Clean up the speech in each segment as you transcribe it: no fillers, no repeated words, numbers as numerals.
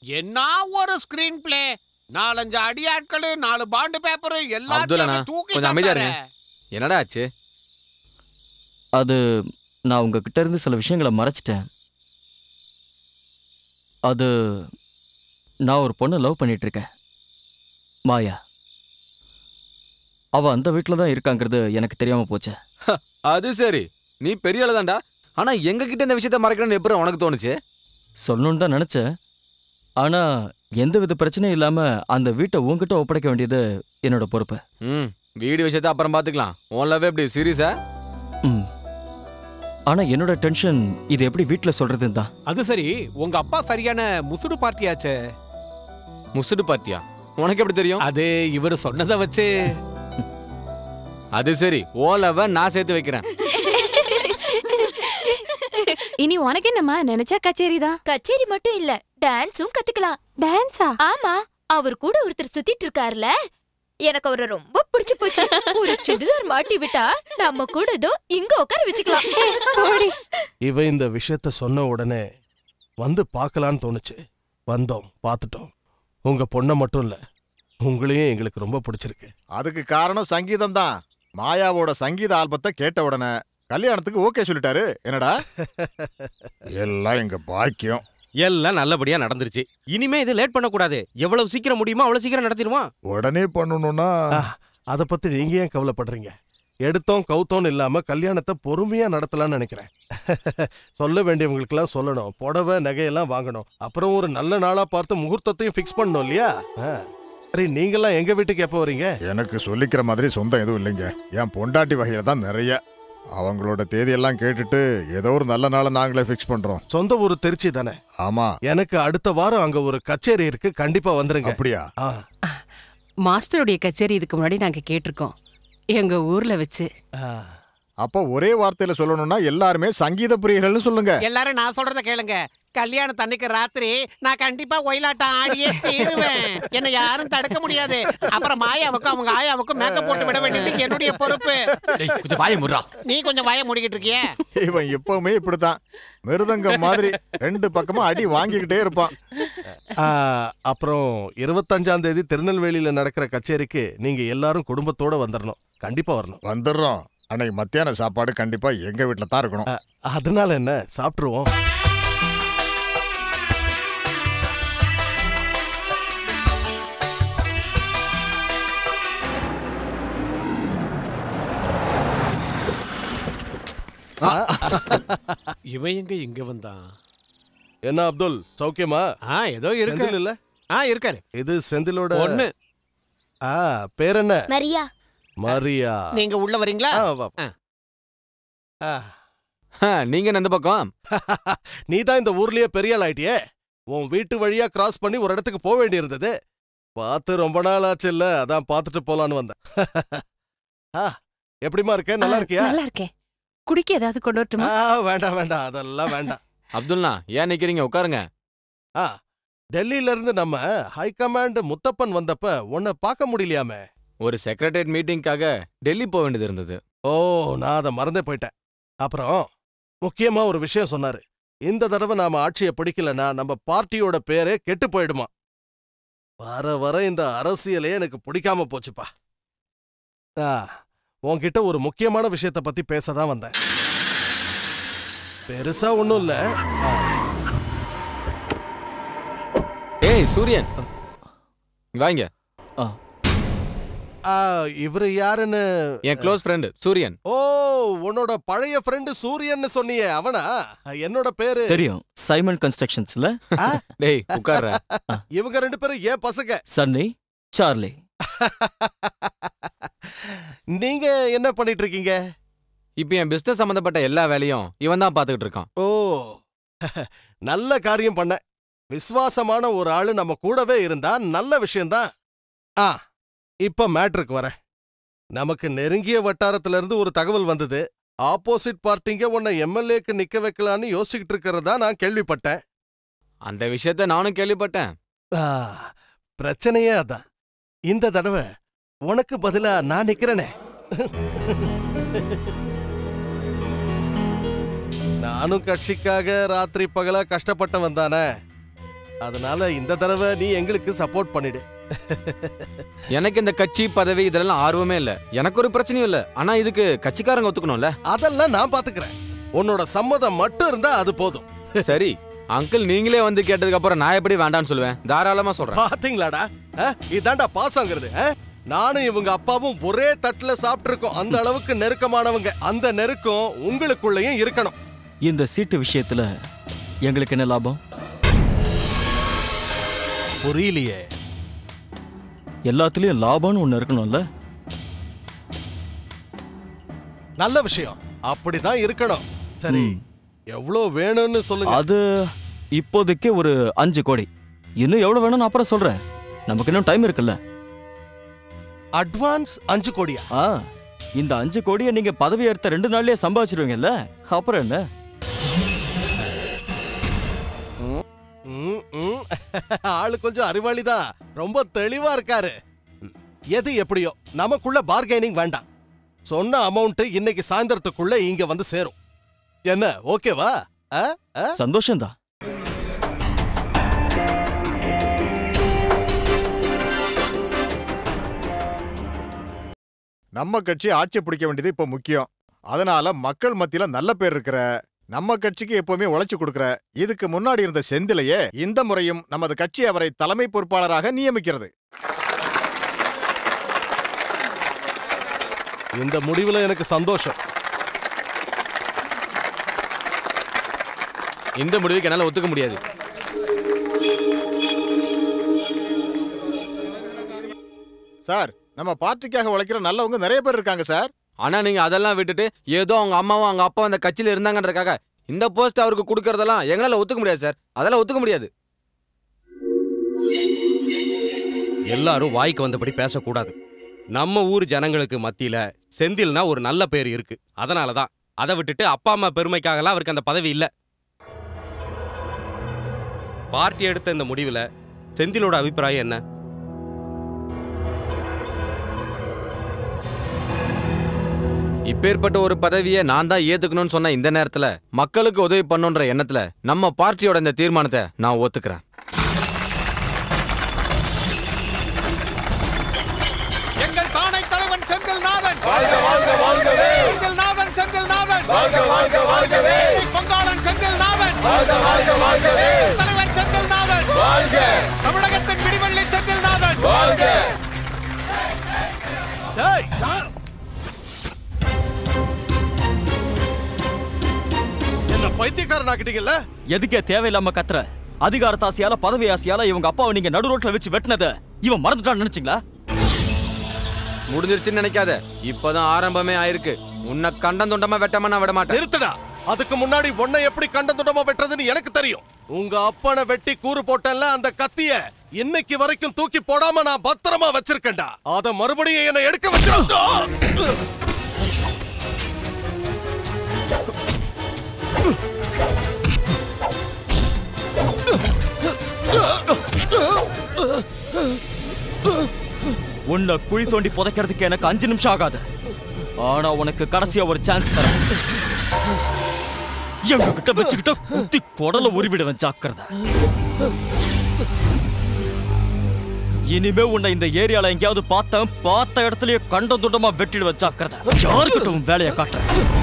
என்ன ஒரு screen play! 4-5 அடியாட்கள், 4 bond paper எல்லாத்தையும் தூக்கி கொஞ்சம் அமைதியா இருங்க. என்னடா ஆச்சு? அது நான் உங்ககிட்ட இருந்து சில விஷயங்களை மறைச்சிட்டேன். அது நான் ஒரு பொண்ணை லவ் பண்ணிட்டு இருக்கேன், மாயா. அவ அந்த வீட்டில் தான் இருக்காங்கிறது எனக்கு தெரியாம போச்சு. அது சரி, நீ பெரிய ஆளு தான்டா. ஆனா எங்க கிட்ட இந்த விஷயத்த மறைக்கணும்னு எப்படி உனக்கு தோணுச்சு? சொல்லணும்னு தான் நினைச்சேன். ஆனா எந்த வித பிரச்சனையும் இல்லாம அந்த வீட்டை உங்ககிட்ட ஒப்படைக்க வேண்டியது என்னோட பொறுப்பு. வீடு விஷயத்த அப்புறம் பாத்துக்கலாம். உன் லவ் எப்படி சீரியஸா? ஆனா என்னோட டென்ஷன் இது எப்படி வீட்டுல சொல்றதுன்னு தான். அது சரி, உங்க அப்பா சரியான முசுடு பார்ட்டியாச்சே. முசுடு பார்ட்டியா? உனக்கு எப்படி தெரியும்? அது இவர் சொன்னதை வச்சு. அது சரி, உன் லவ் நான் சேர்த்து வைக்கிறேன். இனி உனக்கு என்னம்மா, நினைச்சா கச்சேரி தான். கச்சேரி மட்டும் இல்ல, டான்ஸும் கத்துக்கலாம். டான்ஸா? ஆமா, அவர் கூட ஒருத்தர் சுத்திட்டு இருக்காருல, எனக்கு அவரை ரொம்ப பிடிச்சு போச்சு. ஒரு சுடிதார் மாட்டி விட்டா நம்ம கூட இதோ இங்க உட்கார வச்சுக்கலாம். இவ இந்த விஷயத்த சொன்ன உடனே வந்து பார்க்கலான்னு தோணுச்சு. வந்தோம், பார்த்துட்டோம். உங்க பொண்ணை மட்டும் இல்ல, உங்களையும் எங்களுக்கு ரொம்ப பிடிச்சிருக்கு. அதுக்கு காரணம் சங்கீதம் தான். மாயாவோட சங்கீத ஆல்பத்தை கேட்ட உடனே கல்யாணத்துக்கு ஓகே சொல்லிட்டாரு. என்னடா? எல்லாம் எங்க பாக்கியம். எல்லாம் நல்லபடியா நடந்துருச்சு. இனிமே இது லேட் பண்ணக்கூடாது. எவ்வளவு சீக்கிரம் முடியுமோ அவ்வளவு சீக்கிரம் நடத்திடுவோம். உடனே பண்ணணும்னா அதை பத்தி நீங்க ஏன் கவலைப்படுறீங்க? எடுத்தோம் கவுத்தோன்னு இல்லாம கல்யாணத்தை பொறுமையா நடத்தலாம்னு நினைக்கிறேன். சொல்ல வேண்டியவங்களுக்கெல்லாம் சொல்லணும். புடவை நகையெல்லாம் வாங்கணும். அப்புறம் ஒரு நல்ல நாளா பார்த்து முகூர்த்தத்தையும் ஃபிக்ஸ் பண்ணணும் இல்லையா? சரி, நீங்கெல்லாம் எங்க வீட்டுக்கு எப்போ வரீங்க? எனக்கு சொல்லிக்கிற மாதிரி சொந்தம் எதுவும் இல்லைங்க. என் பொண்டாட்டி வகையில தான் நிறைய. அவங்களோட தேதியெல்லாம் கேட்டுட்டு ஏதோ ஒரு நல்ல நாளை நாங்களே ஃபிக்ஸ் பண்றோம். சொந்த ஊர் திருச்சி தானே? ஆமா. எனக்கு அடுத்த வாரம் அங்க ஒரு கச்சேரி இருக்கு, கண்டிப்பா வந்துருங்க. அப்படியா? மாஸ்டருடைய கச்சேரி இதுக்கு முன்னாடி நாங்க கேட்டிருக்கோம், எங்க ஊர்ல வச்சு. அப்போ ஒரே வார்த்தையில சொல்லணும்னா எல்லாருமே சங்கீத பிரியர்கள்னு சொல்லுங்க. எல்லாரும் நான் சொல்றத கேளுங்க. கல்யாணம் தன்னைக்கு ராத்திரி நான் கண்டிப்பா ஒயிலாட்டம் ஆடியே தீருவேன். என்ன யாரும் தடுக்க முடியாது. அப்புறம் மாயாவுக்கும் அவங்க ஆயாவுக்கும் மேக்கப் போட்டு விட வேண்டியது என்னுடைய பொறுப்பு. கொஞ்சம் வாய மூடுறா. நீ கொஞ்சம் வாய மூடிக்கிட்டு இருக்கியே. இவன் எப்பவுமே இப்படித்தான், மிருதங்கம் மாதிரி 2 பக்கமும் அடி வாங்கிக்கிட்டே இருப்பான். அப்புறம் 25ஆம் தேதி திருநெல்வேலியில நடக்கிற கச்சேரிக்கு நீங்க எல்லாரும் குடும்பத்தோட வந்துடணும். கண்டிப்பா வரணும். வந்துடுறோம். அன்னைக்கு மத்தியான சாப்பாடு கண்டிப்பா எங்க வீட்டுல தான் இருக்கணும். அதனால என்ன, சாப்பிட்டுருவோம். இவன் எங்க இங்க வந்தான்? என்ன அப்துல், சௌக்கியமா? ஏதோ இருக்கு. செந்தில் இல்ல? இருக்காரு. இது செந்திலோட பொண்ணு. பேர் என்ன? மரியா. மரியா. நீங்க உள்ள வரீங்களா? நீங்க எந்த பக்கம்? நீ தான் இந்த ஊர்லயே பெரிய ஆள் ஆயிட்டியே. உன் வீட்டு வழியா கிராஸ் பண்ணி ஒரு இடத்துக்கு போக வேண்டி இருந்தது. பார்த்து ரொம்ப நாள் ஆச்சு இல்ல, அதான் பார்த்துட்டு போலான்னு வந்தேன். எப்படிமா இருக்க? நல்லா இருக்கியா? நல்லா இருக்கேன். குடிக்க ஏதாவது கொண்டு வரட்டுமா? வேண்டாம் வேண்டாம், அதெல்லாம் வேண்டாம். அப்துல்னா, ஏன் நிக்கிறீங்க? உட்காருங்க. டெல்லியில இருந்து நம்ம ஹைகமாண்ட் முத்தப்பன் வந்தப்ப உன்னை பார்க்க முடியலையாமே. ஒரு செக்ரட்டரியேட் மீட்டிங்காக டெல்லி போக வேண்டியது இருந்தது. ஓ, நான் அதை மறந்தே போயிட்டேன். அப்புறம் முக்கியமா ஒரு விஷயம் சொன்னாரு. இந்த தடவை நாம ஆட்சியை பிடிக்கலன்னா நம்ம பார்ட்டியோட பேரே கெட்டு போயிடுமா. வர வர இந்த அரசியலே எனக்கு பிடிக்காம போச்சுப்பா. உன்கிட்ட ஒரு முக்கியமான விஷயத்த பத்தி பேசதான் வந்தேன். பெருசா ஒண்ணும் இல்ல. ஏய் சூரியன், வாங்க. இவரு யாருன்னு? என் க்ளோஸ் ஃப்ரெண்ட் சூரியன். ஓ, உன்னோட பழைய ஃப்ரெண்ட் சூரியன் சொன்னியே, அவனா? என்னோட பேரு தெரியும், சைமன் கன்ஸ்ட்ரக்ஷன்ஸ்ல. டேய் உட்கார்ற. இவங்க 2 பேரும் ஏன் பசங்க? சன்னி, சார்லி. நீங்க என்ன பண்ணிட்டு இருக்கீங்க? இப்ப என் பிசினஸ் சம்பந்தப்பட்ட எல்லா வேலையும் இவன் தான் பாத்துக்கிட்டு இருக்கான். ஓ, நல்ல காரியம் பண்ண. விசுவாசமான ஒரு ஆளு நம்ம கூடவே இருந்தா நல்ல விஷயம்தான். இப்ப மேட்ருக்கு வர. நமக்கு நெருங்கிய வட்டாரத்துல இருந்து ஒரு தகவல் வந்தது. ஆப்போசிட் பார்ட்டிங்க உன்னை எம்எல்ஏக்கு நிக்க வைக்கலான்னு யோசிச்சுக்கிட்டு இருக்கிறதா நான் கேள்விப்பட்டேன். அந்த விஷயத்த நானும் கேள்விப்பட்டேன். பிரச்சனையே அதான். இந்த தடவை உனக்கு பதிலா நான் நிக்கிறேனே. நானும் கட்சிக்காக ராத்திரி பகலா கஷ்டப்பட்டவன் தானே. அதனால இந்த தடவை நீ எங்களுக்கு சப்போர்ட் பண்ணிடு. எனக்கு இந்த கட்சி பதவி இதெல்லாம் ஆர்வமே இல்ல. எனக்கு ஒரு பிரச்சனையும் இல்ல. ஆனா இதுக்கு கட்சிக்காரங்க ஒத்துக்கணும்ல. அதெல்லாம் நான் பாத்துக்கிறேன். உன்னோட சம்மதம் மட்டும் இருந்தா அது போதும். சரி அங்கிள், நீங்களே வந்து கேட்டதுக்கு அப்புறம் நான் எப்படி வேண்டாம்னு சொல்லுவேன்? தாராளமா சொல்றேன். பாத்தீங்களாடா, இதாண்டா பாசங்கிறது. நானும் இவங்க அப்பாவும் ஒரே தட்டுல சாப்பிட்டு இருக்கோம். அந்த அளவுக்கு நெருக்கமானவங்க. அந்த நெருக்கம் உங்களுக்குள்ளயும் இருக்கணும். இந்த சீட்டு விஷயத்துல எங்களுக்கு என்ன லாபம்? புரியலையே. எல்லாத்துலயும் லாபம்னு ஒண்ணு இருக்கணும்ல. நல்ல விஷயம், அப்படிதான் இருக்கணும். சரி, எவ்வளவு வேணும்னு சொல்லுங்க. அது இப்போதைக்கு ஒரு 5 கோடி. இன்னும் எவ்வளவு வேணும்னு அப்புறம் சொல்றேன். நமக்கு இன்னும் டைம் இருக்குல்ல. அட்வான்ஸ் 5 கோடியா? இந்த 5 கோடியை நீங்க பதவி ஏற்ற 2 நாள்லயே சம்பாதிச்சிருவீங்கல்ல, அப்புறம் என்ன? ஆளு கொஞ்சம் அறிவாளிதான், ரொம்ப தெளிவா இருக்காரு. எது எப்படியோ நமக்குள்ள பார்கெனிங் வேண்டாம். சொன்ன அமௌண்ட் இன்னைக்கு சாயந்தரத்துக்குள்ள இங்க வந்து சேரும். என்ன, ஓகேவா? சந்தோஷம்தான். நம்ம கட்சி ஆட்சி பிடிக்க வேண்டியது இப்ப முக்கியம். அதனால மக்கள் மத்தியில நல்ல பேர் இருக்கிற நம்ம கட்சிக்கு எப்பவுமே உழைச்சு கொடுக்கிற இதுக்கு முன்னாடி இருந்த செந்திலையே இந்த முறையும் நமது கட்சி அவரை தலைமை பொறுப்பாளராக நியமிக்கிறது. இந்த முடிவுல எனக்கு சந்தோஷம். இந்த முடிவுக்கு என்னால ஒத்துக்க முடியாது. சார், நம்ம பார்ட்டிக்காக உழைக்கிற நல்லவங்க நிறைய பேர் இருக்காங்க சார். ஆனா நீங்க அதெல்லாம் விட்டுட்டு ஏதோ அவங்க அம்மாவும் அவங்க அப்பா அந்த கட்சியில இருந்தாங்கன்றதுக்காக இந்த போஸ்ட் அவருக்கு கொடுக்கறதெல்லாம் எங்களால ஒத்துக்க முடியாது சார். அதெல்லாம் ஒத்துக்க முடியாது. எல்லாரும் வாய்க்கு வந்தபடி பேசக்கூடாது. நம்ம ஊர் ஜனங்களுக்கு மத்தியில செந்தில்னா ஒரு நல்ல பேர் இருக்கு. அதனாலதான் அதை விட்டுட்டு அப்பா அம்மா பெருமைக்காகலாம் அவருக்கு அந்த பதவி இல்ல. பார்ட்டி எடுத்த இந்த முடிவுல செந்திலோட அபிப்பிராயம் என்ன? இப்பேற்பட்ட ஒரு பதவியை நான் தான் ஏத்துக்கணும்னு சொன்ன இந்த நேரத்துல மக்களுக்கு உதவி பண்ணுன்ற எண்ணத்துல நம்ம பார்ட்டியோட இந்த தீர்மானத்தை நான் ஒத்துக்கிறேன். எங்கள் தானை தலைவன் செந்தில்நாதன் வாழ்க வாழ்க வாழ்கவே. செந்தில்நாதன் செந்தில்நாதன் வாழ்க வாழ்க வாழ்கவே. பொங்காளன் செந்தில்நாதன் வாழ்க வாழ்க வாழ்கவே. தலைவன் செந்தில்நாதன் வாழ்க. தமிழகத்தின் விடிவெள்ளி செந்தில்நாதன் வாழ்க. என்ன பைத்தியக்காரன் ஆக்கிட்டீங்கல்ல? எதுக்கே தேவையில்லாம கத்துற? அதிகாரத்தாசியால பதவி ஆசையால இவங்க அப்பாவை நீங்க நடு ரோட்ல வச்சு வெட்டினத இவன் மறந்துட்டான்னு நினைச்சீங்களா? முடிஞ்சிருச்சுன்னு நினைக்காத. இப்பதான் ஆரம்பமே ஆயிருக்கு. உன்னை கண்டந்துண்டமா வெட்டாம நான் விட மாட்டேன். நிறுத்துடா. அதுக்கு முன்னாடி உன்னை எப்படி கண்டந்துண்டமா வெட்டுறதுன்னு எனக்கு தெரியும். உங்க அப்பனை வெட்டி கூறு போட்டல அந்த கத்திய இன்னைக்கு வரைக்கும் தூக்கி போடாம நான் பத்திரமா வச்சிருக்கேன்டா. அத மறுபடியும் என்ன எடுக்க வச்சிருந்தா. உன்னை குழி தோண்டி புதைக்கிறதுக்கு எனக்கு 5 நிமிஷம் ஆகாது. ஆனா உனக்கு கடைசியா ஒரு சான்ஸ் தரேன். எங்க கிட்ட வச்சுக்கிட்ட குத்தி குடல உருவிடுவேன், ஜாக்கிரதை. இனிமே உன்னை இந்த ஏரியால எங்கேயாவது பார்த்த இடத்துலயே கண்ட துண்டமா வெட்டிடுவேன், ஜாக்கிரதை. யாருக்கிட்ட உன் வேலையை காட்டுறேன்.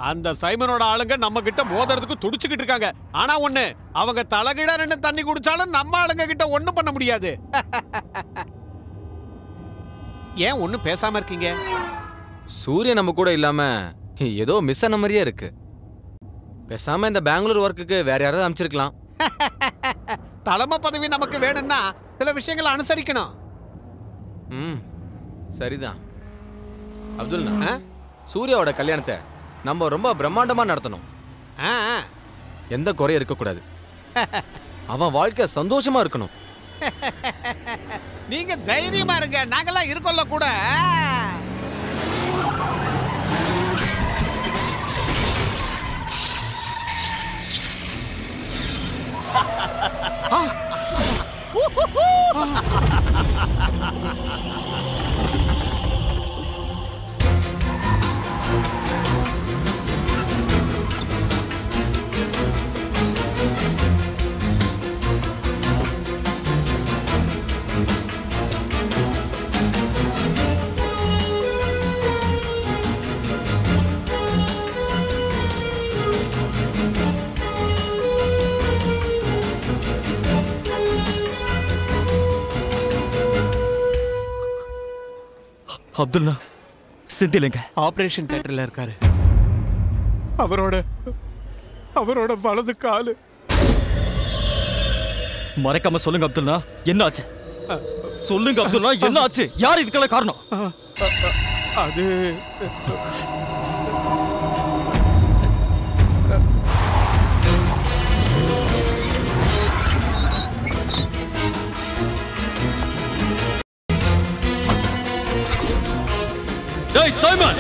அந்த சைமனோட ஆளுங்க நம்ம கிட்ட மோதறதுக்கு துடிச்சுக்கிட்டு இருக்காங்க. ஆனா ஒண்ணு, அவங்க தலைகீழா நின்னு தண்ணி குடிச்சாலும் நம்ம ஆளுங்க கிட்ட ஒண்ணும் பண்ண முடியாது. ஏன் ஒண்ணும் பேசாம இருக்கீங்க? சூரியன் நம்ம கூட இல்லாம ஏதோ மிஸ் ஆன மாதிரியே இருக்கு. பேசாம இந்த பெங்களூர் ஒர்க்குக்கு வேற யாராவது அமைச்சிருக்கலாம். தலைமை பதவி நமக்கு வேணும்னா சில விஷயங்களை அனுசரிக்கணும். சரிதான் அப்துல். சூர்யாவோட கல்யாணத்தை நம்ம ரொம்ப பிரம்மாண்டமா நடத்தணும். எந்த குறையும் இருக்கக்கூடாது. அவன் வாழ்க்கை சந்தோஷமா இருக்கணும். நீங்க தைரியமா இருங்க, நாங்கெல்லாம் இருக்கோம்ல கூட. அப்துல்லா செந்திலங்க ஆபரேஷன் தியேட்டர்ல இருக்காரு. அவரோட வலது காலு. மறைக்காம சொல்லுங்க அப்துல்லா, என்ன ஆச்சு? சொல்லுங்க அப்துல்லா, என்ன ஆச்சு? யார் இதுக்கெல்லாம் காரணம்? அது டேய் சைமன்,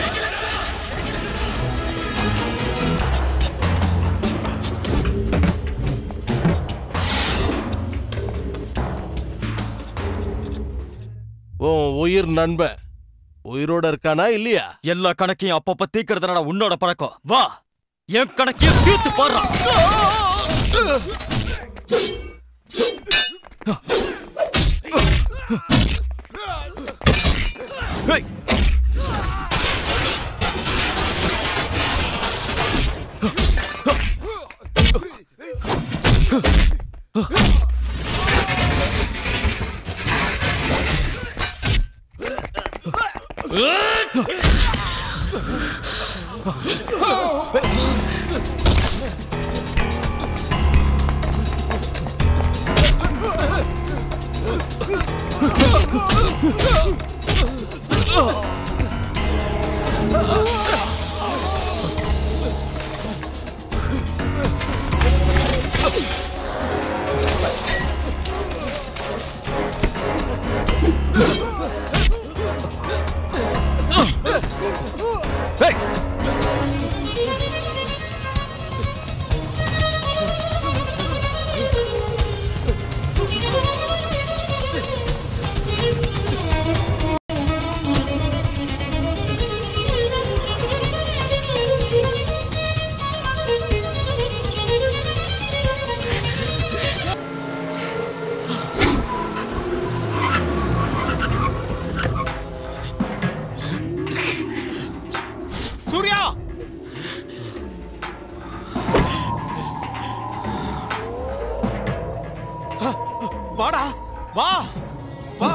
உயிர் நண்பன் உயிரோட இருக்கானா இல்லையா? எல்லா கணக்கையும் அப்பப்ப தீக்கிறதுனால உன்னோட பழக்கம். வா, என் கணக்கையும் தீர்த்து பாரு. சூர்யா, வாடா, வா வா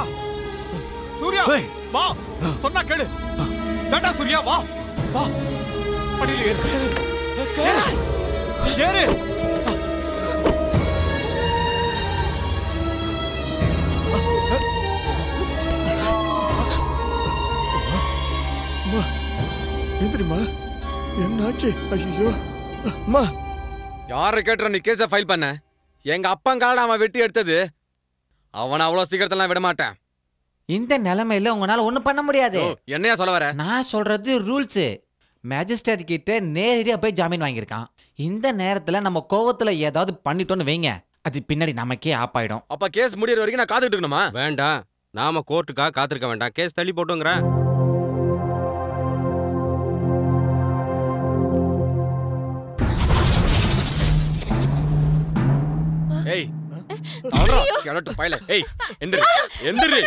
சூர்யா, வா, சொன்னா கேளு. வேண்டாம் சூர்யா, வா வா, படியில ஏறு, ஏறு. எந்திரிமா, என்னாச்சு? ஐயோ அம்மா. யாரை கேட்டுற நீ கேஸை ஃபைல் பண்ண? எங்க அப்பங்கால அவன் வெட்டி எடுத்தது. அவனை அவ்வளவு சீக்கிரத்தெல்லாம் விட மாட்டேன். இந்த நிலைமையில உங்களால ஒண்ணும் பண்ண முடியாது. என்னையா சொல்ல வர? நான் சொல்றது ரூல்ஸ். மேஜிஸ்ட்ரேட் கிட்ட நேரடியா போய் ஜாமீன் வாங்கியிருக்கான். இந்த நேரத்துல நம்ம கோவத்துல ஏதாவது பண்ணிட்டோன்னு வைங்க, அது பின்னாடி நமக்கே ஆப்பாயிடும். அப்ப கேஸ் முடியற வரைக்கும் நான் காத்துட்டு இருக்கணுமா? வேண்டாம், நாம கோர்ட்டுக்காக காத்திருக்க வேண்டாம். கேஸ் தள்ளி போட்டுங்கிறேன். ஏய், அவரா கேளட்டு பையல. ஏய், எந்திரி எந்திரி.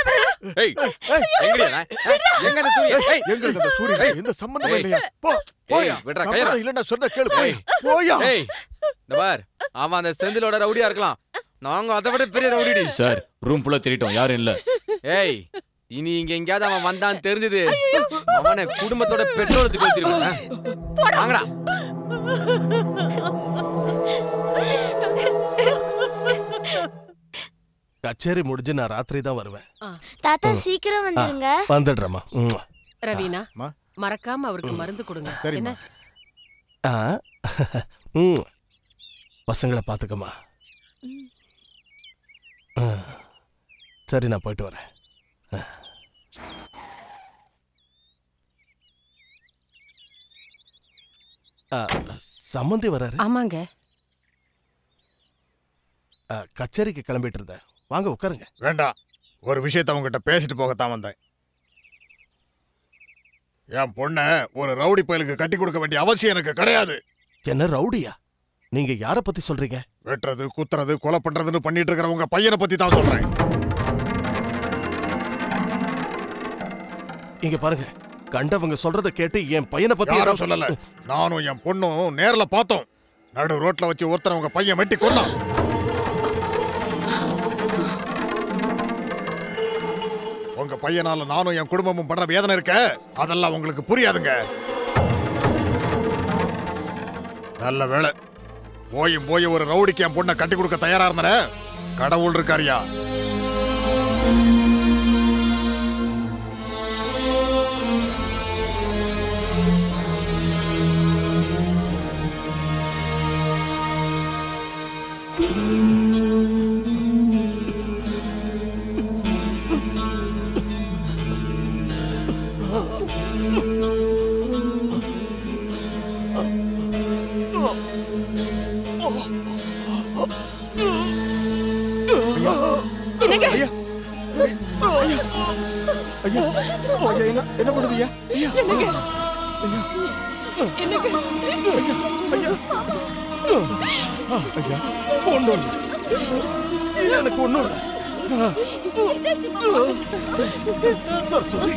ஏய், எங்கடியா? எங்க அந்த சூர்யா? ஏய், எங்க அந்த சூர்யா? இந்த சம்பந்தம் இல்லையா? போ, போயா. விட்றா கையற. இல்ல நான் சொன்ன கேளு, போய். போயா. ஏய், இந்த பார், அவன் அந்த செந்திலோட ரவுடியா இருக்கலாம். நாங்க அதை விட பெரிய ரவுடிடி. சார், ரூம் ஃபுல்லா தேடிட்டோம், யாரும் இல்ல. ஏய், இனி இங்க எங்கயாவது அவன் வந்தான்னு தெரிஞ்சது, அவனை குடும்பத்தோட பெட்ரோலுக்கு கொடுத்துருவான். வாங்கடா. கச்சேரி முடிஞ்சு நான் ராத்திரி தான் வருவேன். தாத்தா சீக்கிரம் வந்துருங்க. வந்துடுறேம்மா. ரவீனா, மறக்காம அவருக்கு மருந்து கொடுங்க. என்ன? பசங்களை பாத்துக்கமா. சரி, நான் போயிட்டு வரேன். சம்மந்தி வராரு. ஆமாங்க. கச்சேரிக்கு கிளம்பிட்டு இருந்தேன். வாங்க உட்காருங்க. வேண்டாம், ஒரு விஷயத்தை அவங்ககிட்ட பேசிட்டு போகத்தான் வந்தேன். என் பொண்ண ஒரு ரவுடி பயலுக்கு கட்டி கொடுக்க வேண்டிய அவசியம் எனக்கு கிடையாது. என்ன ரவுடியா? நீங்க யார பத்தி சொல்றீங்க? வெட்டுறது, குத்துறது, கொலை பண்றதுன்னு பண்ணிட்டு இருக்கிற உங்க பையனை பத்தி தான் சொல்றேன். இங்க பாருங்க, கண்டவங்க சொல்றத கேட்டு என் பையனை பத்தி யாரும் சொல்லல. நானும் என் பொண்ணும் நேர்ல பார்த்தோம். நடு ரோட்ல வச்சு ஒருத்தர் உங்க பையன் வெட்டி கொன்னான். உங்க பையனால நானும் என் குடும்பமும் படுற வேதனை இருக்க, அதெல்லாம் உங்களுக்கு புரியாதுங்க. நல்ல வேளை போய் ஒரு ரவுடிக்கு என் பொண்ணை கட்டி கொடுக்க தயாரா இருந்தன. கடவுள் இருக்காரியா? என்ன பண்ணுவீங்க? எனக்கு ஒண்ணும் இல்ல. சரஸ்வதி